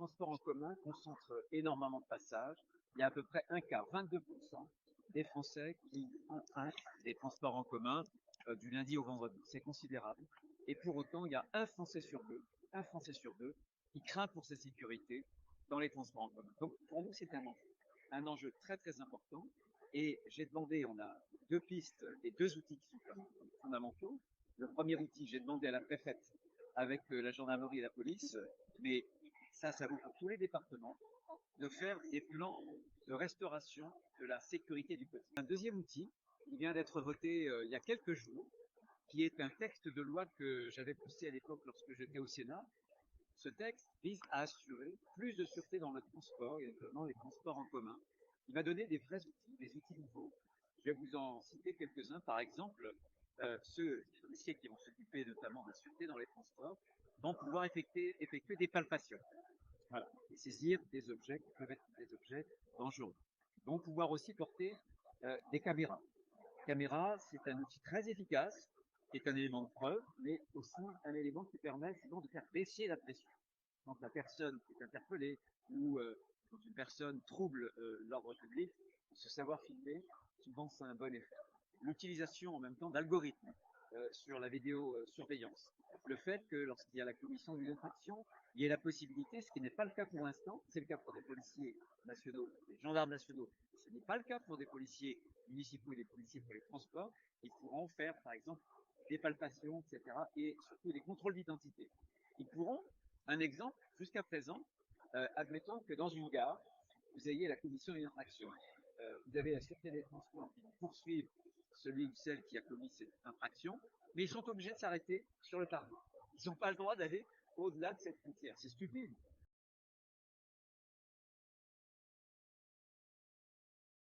transports en commun concentrent énormément de passages. Il y a à peu près un quart, 22% des Français qui empruntent des transports en commun du lundi au vendredi. C'est considérable. Et pour autant, il y a un Français sur deux, qui craint pour sa sécurité dans les transports en commun. Donc pour nous, c'est un enjeu très très important. Et j'ai demandé, on a deux pistes et deux outils qui sont fondamentaux. Le premier outil, j'ai demandé à la préfète avec la gendarmerie et la police, mais ça vaut pour tous les départements, de faire des plans de restauration de la sécurité du quotidien. Un deuxième outil, qui vient d'être voté il y a quelques jours, qui est un texte de loi que j'avais poussé à l'époque lorsque j'étais au Sénat. Ce texte vise à assurer plus de sûreté dans le transport, et notamment les transports en commun. Il va donner des vrais outils, des outils nouveaux. Je vais vous en citer quelques-uns. Par exemple, ceux policiers qui vont s'occuper notamment de la sûreté dans les transports vont pouvoir effectuer des palpations. Voilà. Et saisir des objets qui peuvent être des objets dangereux. Ils vont pouvoir aussi porter des caméras. Caméra, c'est un outil très efficace, qui est un élément de preuve, mais aussi un élément qui permet sinon de faire baisser la pression. Quand la personne est interpellée ou quand une personne trouble l'ordre public, se savoir filmer, souvent c'est un bon effet. L'utilisation en même temps d'algorithmes sur la vidéosurveillance. Le fait que lorsqu'il y a la commission d'une infraction, il y ait la possibilité, ce qui n'est pas le cas pour l'instant, c'est le cas pour des policiers nationaux, des gendarmes nationaux, ce n'est pas le cas pour des policiers municipaux et des policiers pour les transports, ils pourront faire par exemple des palpations, etc. et surtout des contrôles d'identité. Ils pourront, un exemple, jusqu'à présent, admettons que dans une gare, vous ayez la commission d'une infraction. Vous avez la sûreté des transports qui poursuivent celui ou celle qui a commis cette infraction, mais ils sont obligés de s'arrêter sur le tarmac. Ils n'ont pas le droit d'aller au-delà de cette frontière. C'est stupide.